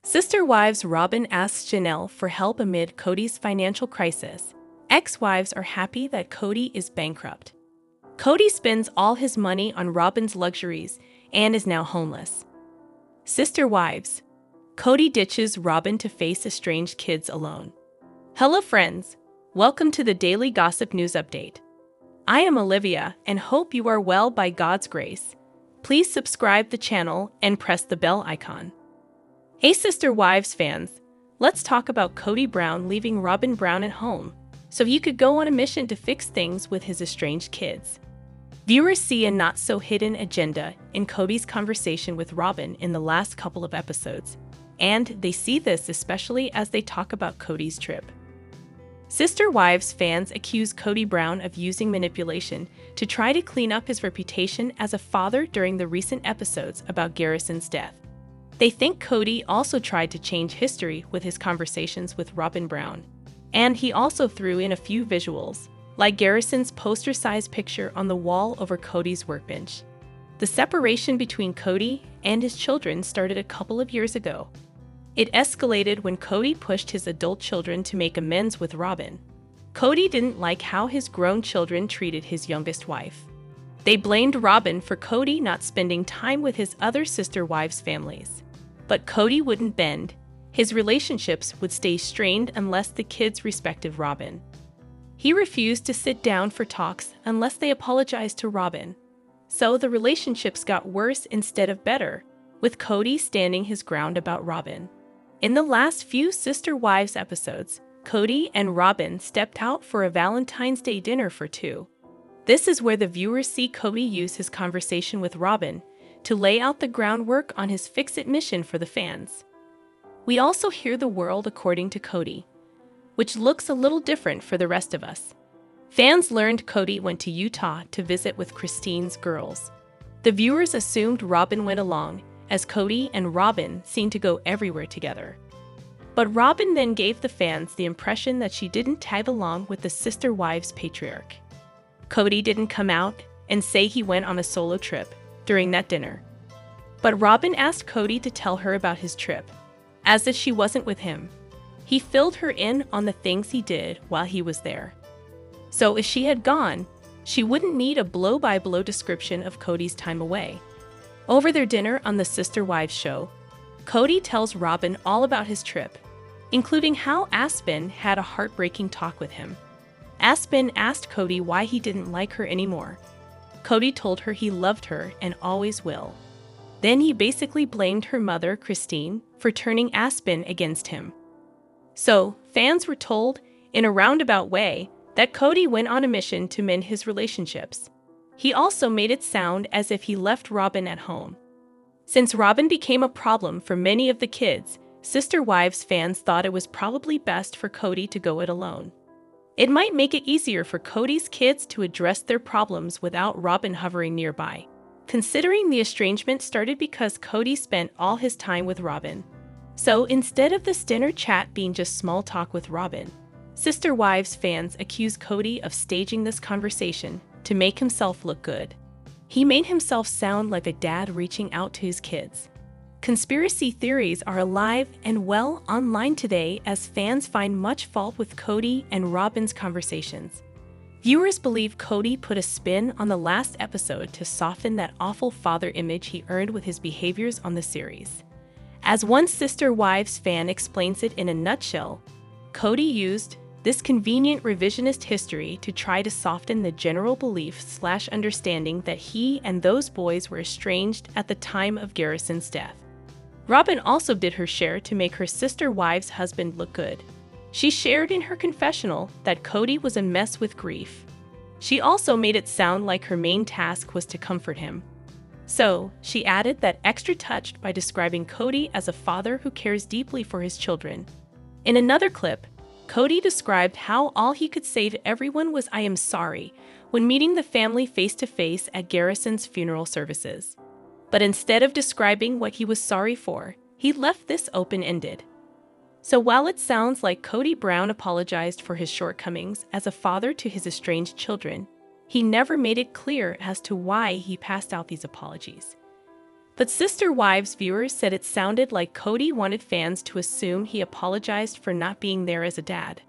Sister Wives Robyn asks Janelle for help amid Kody's financial crisis. Ex-wives are happy that Kody is bankrupt. Kody spends all his money on Robyn's luxuries and is now homeless. Sister Wives. Kody ditches Robyn to face estranged kids alone. Hello friends, welcome to the Daily Gossip News Update. I am Olivia and hope you are well by God's grace. Please subscribe the channel and press the bell icon. Hey Sister Wives fans, let's talk about Kody Brown leaving Robyn Brown at home so he could go on a mission to fix things with his estranged kids. Viewers see a not-so-hidden agenda in Kody's conversation with Robyn in the last couple of episodes, and they see this especially as they talk about Kody's trip. Sister Wives fans accuse Kody Brown of using manipulation to try to clean up his reputation as a father during the recent episodes about Garrison's death. They think Kody also tried to change history with his conversations with Robyn Brown. And he also threw in a few visuals, like Garrison's poster-sized picture on the wall over Kody's workbench. The separation between Kody and his children started a couple of years ago. It escalated when Kody pushed his adult children to make amends with Robyn. Kody didn't like how his grown children treated his youngest wife. They blamed Robyn for Kody not spending time with his other sister wives' families. But Kody wouldn't bend. His relationships would stay strained unless the kids respected Robyn. He refused to sit down for talks unless they apologized to Robyn. So the relationships got worse instead of better, with Kody standing his ground about Robyn. In the last few Sister Wives episodes, Kody and Robyn stepped out for a Valentine's Day dinner for two. This is where the viewers see Kody use his conversation with Robyn to lay out the groundwork on his fix-it mission for the fans. We also hear the world according to Kody, which looks a little different for the rest of us. Fans learned Kody went to Utah to visit with Christine's girls. The viewers assumed Robyn went along, as Kody and Robyn seemed to go everywhere together. But Robyn then gave the fans the impression that she didn't tag along with the Sister Wives patriarch. Kody didn't come out and say he went on a solo trip during that dinner. But Robyn asked Kody to tell her about his trip, as if she wasn't with him. He filled her in on the things he did while he was there. So if she had gone, she wouldn't need a blow-by-blow description of Kody's time away. Over their dinner on the Sister Wives show, Kody tells Robyn all about his trip, including how Aspen had a heartbreaking talk with him. Aspen asked Kody why he didn't like her anymore. Kody told her he loved her and always will. Then he basically blamed her mother, Christine, for turning Aspen against him. So, fans were told, in a roundabout way, that Kody went on a mission to mend his relationships. He also made it sound as if he left Robyn at home. Since Robyn became a problem for many of the kids, Sister Wives fans thought it was probably best for Kody to go it alone. It might make it easier for Kody's kids to address their problems without Robyn hovering nearby, considering the estrangement started because Kody spent all his time with Robyn. So instead of this dinner chat being just small talk with Robyn, Sister Wives fans accuse Kody of staging this conversation to make himself look good. He made himself sound like a dad reaching out to his kids. Conspiracy theories are alive and well online today as fans find much fault with Kody and Robyn's conversations. Viewers believe Kody put a spin on the last episode to soften that awful father image he earned with his behaviors on the series. As one Sister Wives fan explains it in a nutshell, Kody used this convenient revisionist history to try to soften the general belief/understanding that he and those boys were estranged at the time of Garrison's death. Robyn also did her share to make her Sister Wives' husband look good. She shared in her confessional that Kody was a mess with grief. She also made it sound like her main task was to comfort him. So, she added that extra touch by describing Kody as a father who cares deeply for his children. In another clip, Kody described how all he could say to everyone was "I am sorry" when meeting the family face-to-face at Garrison's funeral services. But instead of describing what he was sorry for, he left this open-ended. So while it sounds like Kody Brown apologized for his shortcomings as a father to his estranged children, he never made it clear as to why he passed out these apologies. But Sister Wives viewers said it sounded like Kody wanted fans to assume he apologized for not being there as a dad.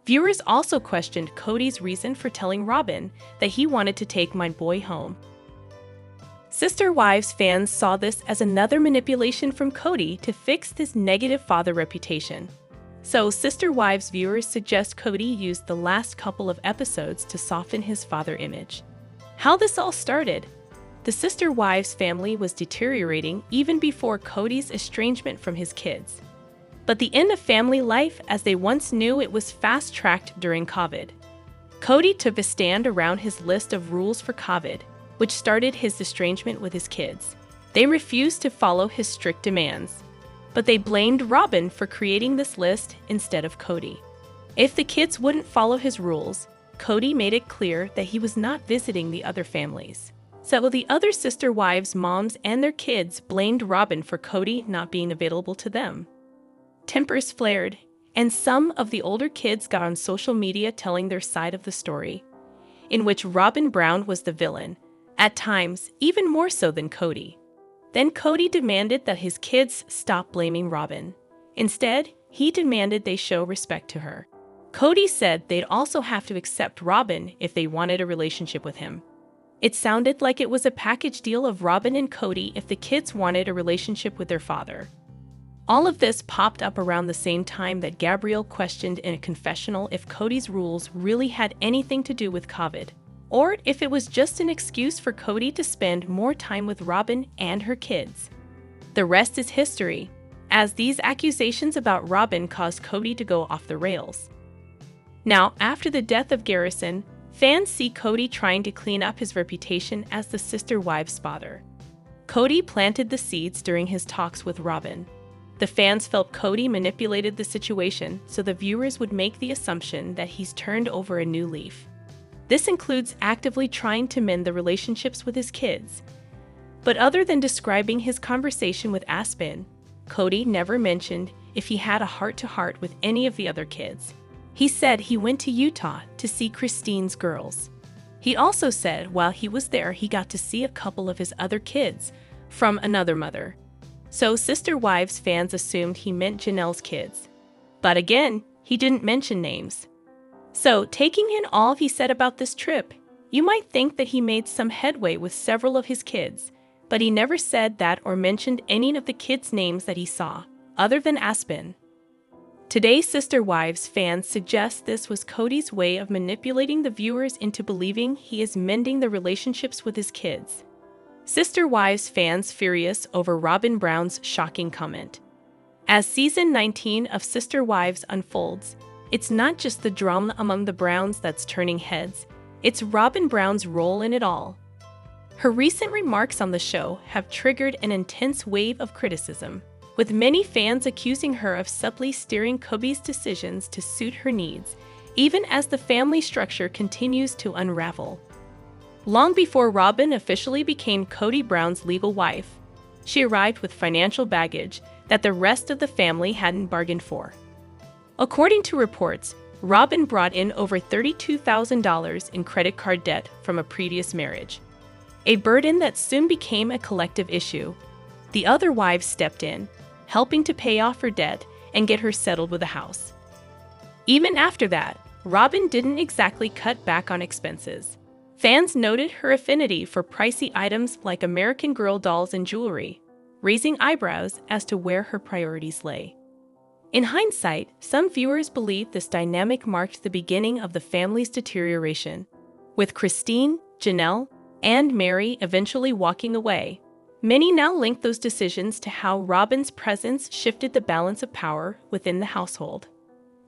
Viewers also questioned Kody's reason for telling Robyn that he wanted to take my boy home. Sister Wives fans saw this as another manipulation from Kody to fix his negative father reputation. So, Sister Wives viewers suggest Kody used the last couple of episodes to soften his father image. How this all started? The Sister Wives family was deteriorating even before Kody's estrangement from his kids. But the end of family life as they once knew it was fast-tracked during COVID. Kody took a stand around his list of rules for COVID, which started his estrangement with his kids. They refused to follow his strict demands, but they blamed Robyn for creating this list instead of Kody. If the kids wouldn't follow his rules, Kody made it clear that he was not visiting the other families. So the other Sister Wives moms and their kids blamed Robyn for Kody not being available to them. Tempers flared, and some of the older kids got on social media telling their side of the story, in which Garrison Brown was the villain, at times even more so than Kody. Then Kody demanded that his kids stop blaming Robyn. Instead, he demanded they show respect to her. Kody said they'd also have to accept Robyn if they wanted a relationship with him. It sounded like it was a package deal of Robyn and Kody if the kids wanted a relationship with their father. All of this popped up around the same time that Gabrielle questioned in a confessional if Kody's rules really had anything to do with COVID, or if it was just an excuse for Kody to spend more time with Robyn and her kids. The rest is history, as these accusations about Robyn caused Kody to go off the rails. Now, after the death of Garrison, fans see Kody trying to clean up his reputation as the Sister Wives' father. Kody planted the seeds during his talks with Robyn. The fans felt Kody manipulated the situation so the viewers would make the assumption that he's turned over a new leaf. This includes actively trying to mend the relationships with his kids. But other than describing his conversation with Aspen, Kody never mentioned if he had a heart-to-heart with any of the other kids. He said he went to Utah to see Christine's girls. He also said while he was there he got to see a couple of his other kids from another mother. So Sister Wives fans assumed he meant Janelle's kids. But again, he didn't mention names. So, taking in all he said about this trip, you might think that he made some headway with several of his kids, but he never said that or mentioned any of the kids' names that he saw, other than Aspen. Today's Sister Wives fans suggest this was Kody's way of manipulating the viewers into believing he is mending the relationships with his kids. Sister Wives fans furious over Garrison Brown's shocking comment. As season 19 of Sister Wives unfolds, it's not just the drama among the Browns that's turning heads, it's Garrison Brown's role in it all. Her recent remarks on the show have triggered an intense wave of criticism, with many fans accusing her of subtly steering Kody's decisions to suit her needs, even as the family structure continues to unravel. Long before Robyn officially became Kody Brown's legal wife, she arrived with financial baggage that the rest of the family hadn't bargained for. According to reports, Robyn brought in over $32,000 in credit card debt from a previous marriage, a burden that soon became a collective issue. The other wives stepped in, helping to pay off her debt and get her settled with a house. Even after that, Robyn didn't exactly cut back on expenses. Fans noted her affinity for pricey items like American Girl dolls and jewelry, raising eyebrows as to where her priorities lay. In hindsight, some viewers believe this dynamic marked the beginning of the family's deterioration, with Christine, Janelle, and Mary eventually walking away. Many now link those decisions to how Robyn's presence shifted the balance of power within the household.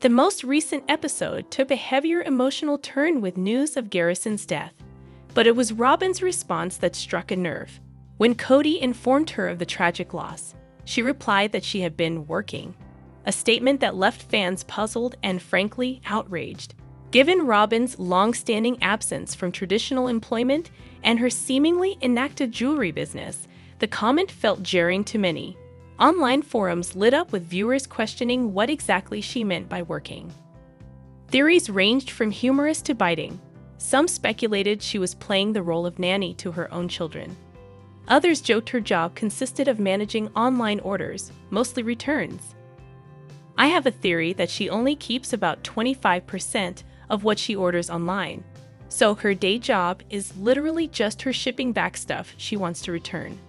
The most recent episode took a heavier emotional turn with news of Garrison's death, but it was Robyn's response that struck a nerve. When Kody informed her of the tragic loss, she replied that she had been working, a statement that left fans puzzled and frankly outraged. Given Robyn's long-standing absence from traditional employment and her seemingly inactive jewelry business, the comment felt jarring to many. Online forums lit up with viewers questioning what exactly she meant by working. Theories ranged from humorous to biting. Some speculated she was playing the role of nanny to her own children. Others joked her job consisted of managing online orders, mostly returns. I have a theory that she only keeps about 25% of what she orders online, so her day job is literally just her shipping back stuff she wants to return.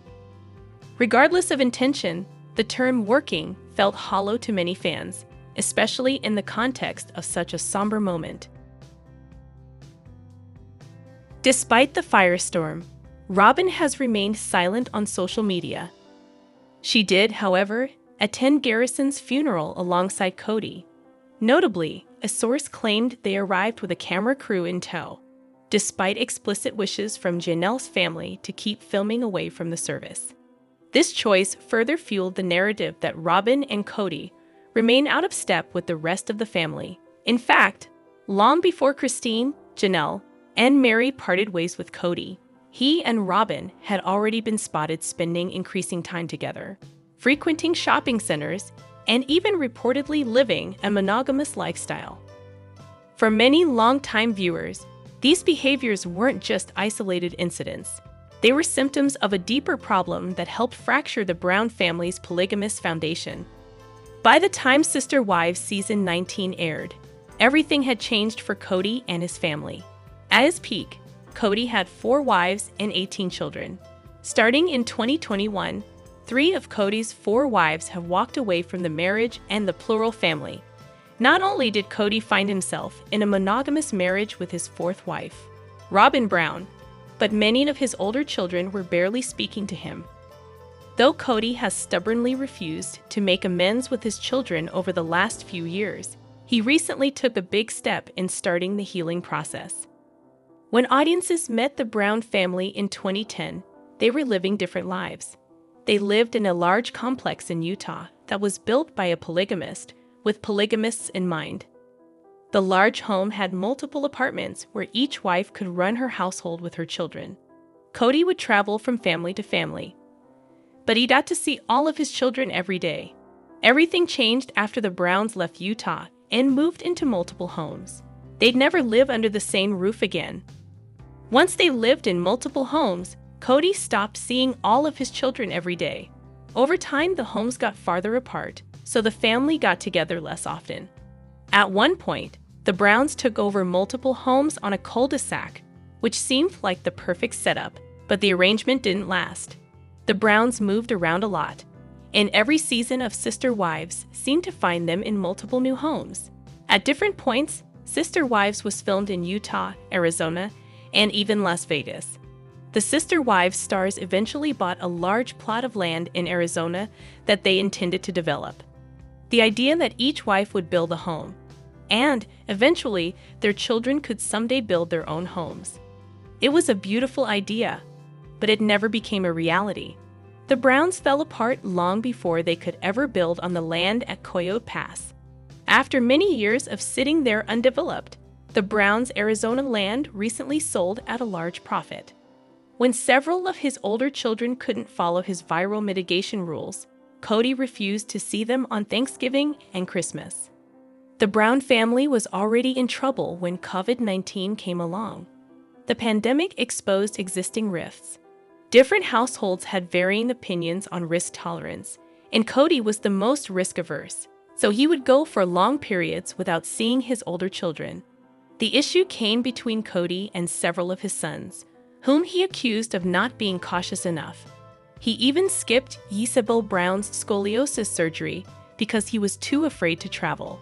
Regardless of intention, the term working felt hollow to many fans, especially in the context of such a somber moment. Despite the firestorm, Robyn has remained silent on social media. She did, however, attend Garrison's funeral alongside Kody. Notably, a source claimed they arrived with a camera crew in tow, despite explicit wishes from Janelle's family to keep filming away from the service. This choice further fueled the narrative that Robyn and Kody remain out of step with the rest of the family. In fact, long before Christine, Janelle, and Mary parted ways with Kody, he and Robyn had already been spotted spending increasing time together, frequenting shopping centers, and even reportedly living a monogamous lifestyle. For many longtime viewers, these behaviors weren't just isolated incidents. They were symptoms of a deeper problem that helped fracture the Brown family's polygamous foundation. By the time Sister Wives Season 19 aired, everything had changed for Kody and his family. At his peak, Kody had 4 wives and 18 children. Starting in 2021, 3 of Kody's 4 wives have walked away from the marriage and the plural family. Not only did Kody find himself in a monogamous marriage with his 4th wife, Robyn Brown, but many of his older children were barely speaking to him. Though Kody has stubbornly refused to make amends with his children over the last few years, he recently took a big step in starting the healing process. When audiences met the Brown family in 2010, they were living different lives. They lived in a large complex in Utah that was built by a polygamist with polygamists in mind. The large home had multiple apartments where each wife could run her household with her children. Kody would travel from family to family, but he got to see all of his children every day. Everything changed after the Browns left Utah and moved into multiple homes. They'd never live under the same roof again. Once they lived in multiple homes, Kody stopped seeing all of his children every day. Over time, the homes got farther apart, so the family got together less often. At one point, the Browns took over multiple homes on a cul-de-sac, which seemed like the perfect setup, but the arrangement didn't last. The Browns moved around a lot, and every season of Sister Wives seemed to find them in multiple new homes. At different points, Sister Wives was filmed in Utah, Arizona, and even Las Vegas. The Sister Wives stars eventually bought a large plot of land in Arizona that they intended to develop. The idea that each wife would build a home, and eventually their children could someday build their own homes. It was a beautiful idea, but it never became a reality. The Browns fell apart long before they could ever build on the land at Coyote Pass. After many years of sitting there undeveloped, the Browns' Arizona land recently sold at a large profit. When several of his older children couldn't follow his viral mitigation rules, Kody refused to see them on Thanksgiving and Christmas. The Brown family was already in trouble when COVID-19 came along. The pandemic exposed existing rifts. Different households had varying opinions on risk tolerance, and Kody was the most risk-averse, so he would go for long periods without seeing his older children. The issue came between Kody and several of his sons, whom he accused of not being cautious enough. He even skipped Isabel Brown's scoliosis surgery because he was too afraid to travel.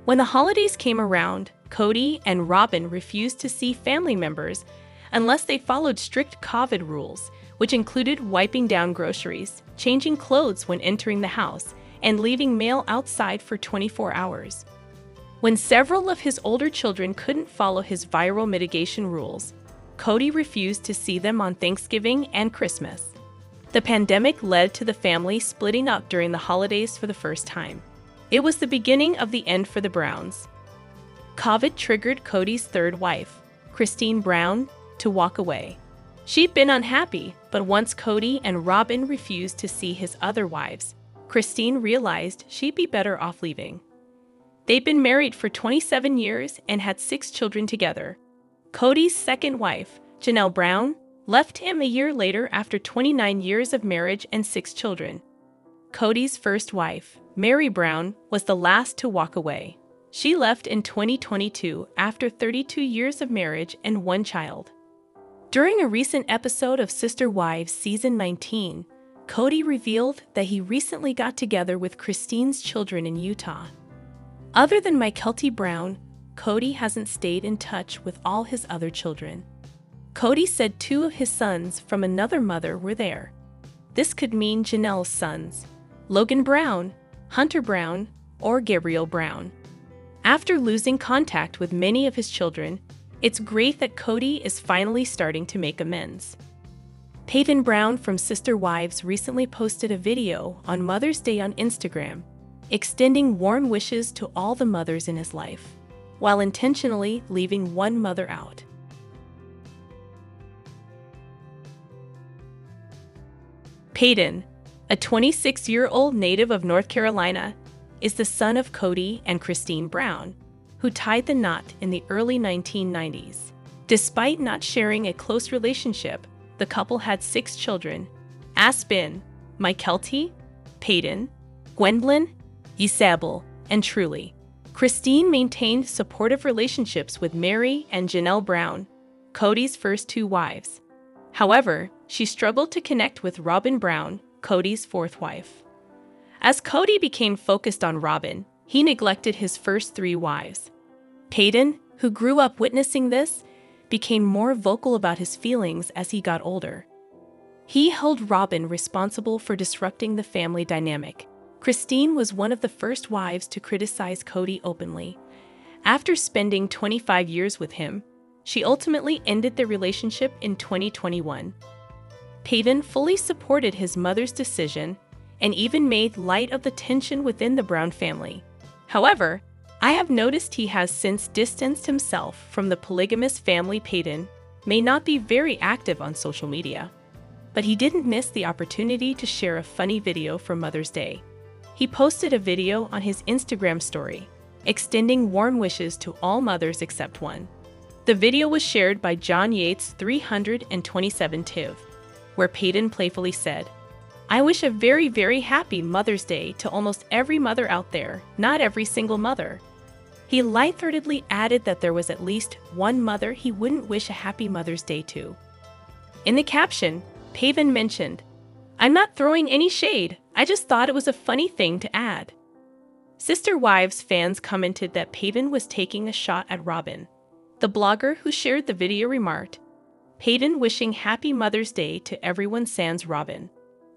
When the holidays came around, Kody and Robyn refused to see family members unless they followed strict COVID rules, which included wiping down groceries, changing clothes when entering the house, and leaving mail outside for 24 hours. When several of his older children couldn't follow his viral mitigation rules, Kody refused to see them on Thanksgiving and Christmas. The pandemic led to the family splitting up during the holidays for the first time. It was the beginning of the end for the Browns. COVID triggered Kody's 3rd wife, Christine Brown, to walk away. She'd been unhappy, but once Kody and Robyn refused to see his other wives, Christine realized she'd be better off leaving. They'd been married for 27 years and had 6 children together. Kody's 2nd wife, Janelle Brown, left him a year later after 29 years of marriage and 6 children. Kody's first wife, Mary Brown, was the last to walk away. She left in 2022 after 32 years of marriage and 1 child. During a recent episode of Sister Wives Season 19, Kody revealed that he recently got together with Christine's children in Utah. Other than Kody Brown, Kody hasn't stayed in touch with all his other children. Kody said 2 of his sons from another mother were there. This could mean Janelle's sons, Logan Brown, Hunter Brown, or Gabriel Brown. After losing contact with many of his children, it's great that Kody is finally starting to make amends. Peyton Brown from Sister Wives recently posted a video on Mother's Day on Instagram, extending warm wishes to all the mothers in his life, while intentionally leaving one mother out. Peyton, a 26-year-old native of North Carolina, is the son of Kody and Christine Brown, who tied the knot in the early 1990s. Despite not sharing a close relationship, the couple had 6 children: Aspen, Mykelti, Peyton, Gwendolyn, Isabel, and Truly. Christine maintained supportive relationships with Mary and Janelle Brown, Kody's first 2 wives. However, she struggled to connect with Robyn Brown, Kody's 4th wife. As Kody became focused on Robyn, he neglected his first 3 wives. Peyton, who grew up witnessing this, became more vocal about his feelings as he got older. He held Robyn responsible for disrupting the family dynamic. Christine was one of the first wives to criticize Kody openly. After spending 25 years with him, she ultimately ended their relationship in 2021. Peyton fully supported his mother's decision and even made light of the tension within the Brown family. However, I have noticed he has since distanced himself from the polygamous family. Peyton may not be very active on social media, but he didn't miss the opportunity to share a funny video for Mother's Day. He posted a video on his Instagram story, extending warm wishes to all mothers except one. The video was shared by John Yates 327 Tiv, where Peyton playfully said, "I wish a very, very happy Mother's Day to almost every mother out there, not every single mother." He lightheartedly added that there was at least one mother he wouldn't wish a happy Mother's Day to. In the caption, Peyton mentioned, "I'm not throwing any shade, I just thought it was a funny thing to add." Sister Wives fans commented that Peyton was taking a shot at Robyn. The blogger who shared the video remarked, "Peyton wishing happy Mother's Day to everyone sans Robyn."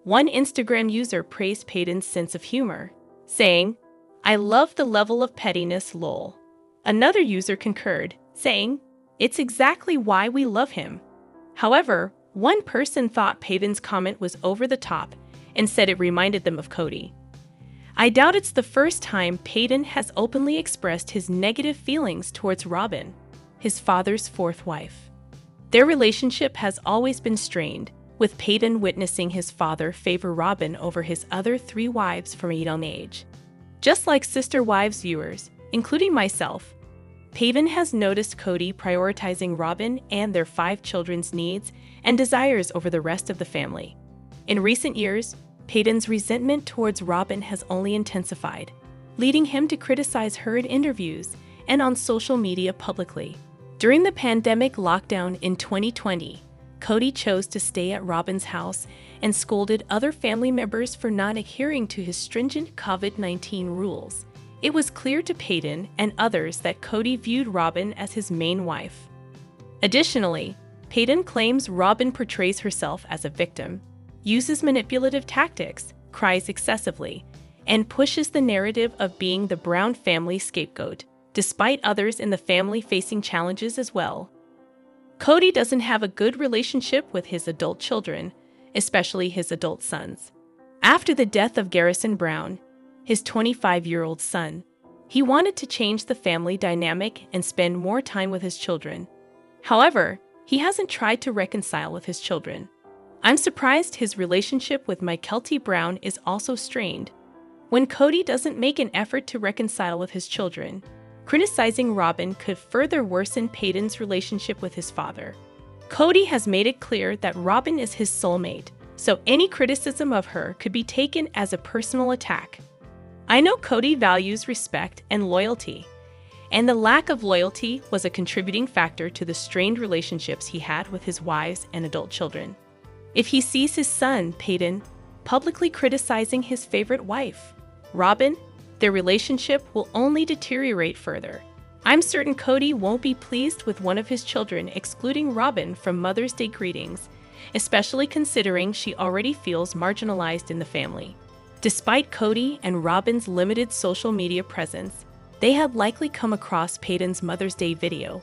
One Instagram user praised Peyton's sense of humor, saying, "I love the level of pettiness, lol." Another user concurred, saying, "It's exactly why we love him." However, one person thought Peyton's comment was over the top and said it reminded them of Kody. I doubt it's the first time Peyton has openly expressed his negative feelings towards Robyn, his father's 4th wife. Their relationship has always been strained, with Peyton witnessing his father favor Robyn over his other 3 wives from a young age. Just like Sister Wives viewers, including myself, Peyton has noticed Kody prioritizing Robyn and their 5 children's needs and desires over the rest of the family. In recent years, Peyton's resentment towards Robyn has only intensified, leading him to criticize her in interviews and on social media publicly. During the pandemic lockdown in 2020, Kody chose to stay at Robyn's house and scolded other family members for not adhering to his stringent COVID-19 rules. It was clear to Peyton and others that Kody viewed Robyn as his main wife. Additionally, Peyton claims Robyn portrays herself as a victim, uses manipulative tactics, cries excessively, and pushes the narrative of being the Brown family scapegoat, despite others in the family facing challenges as well. Kody doesn't have a good relationship with his adult children, especially his adult sons. After the death of Garrison Brown, his 25-year-old son, he wanted to change the family dynamic and spend more time with his children. However, he hasn't tried to reconcile with his children. I'm surprised his relationship with Mykelti Brown is also strained. When Kody doesn't make an effort to reconcile with his children, criticizing Robyn could further worsen Peyton's relationship with his father. Kody has made it clear that Robyn is his soulmate, so any criticism of her could be taken as a personal attack. I know Kody values respect and loyalty, and the lack of loyalty was a contributing factor to the strained relationships he had with his wives and adult children. If he sees his son, Payton, publicly criticizing his favorite wife, Robyn, their relationship will only deteriorate further. I'm certain Kody won't be pleased with one of his children excluding Robyn from Mother's Day greetings, especially considering she already feels marginalized in the family. Despite Kody and Robyn's limited social media presence, they had likely come across Payton's Mother's Day video,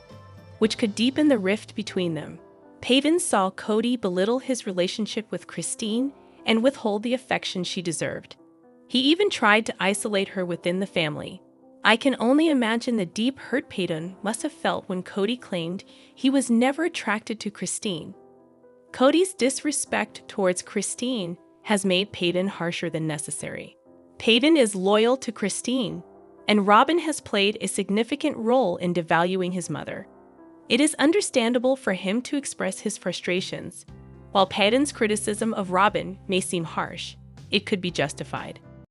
which could deepen the rift between them. Payton saw Kody belittle his relationship with Christine and withhold the affection she deserved. He even tried to isolate her within the family. I can only imagine the deep hurt Payton must have felt when Kody claimed he was never attracted to Christine. Kody's disrespect towards Christine has made Payton harsher than necessary. Payton is loyal to Christine, and Robyn has played a significant role in devaluing his mother. It is understandable for him to express his frustrations. While Payton's criticism of Robyn may seem harsh, it could be justified.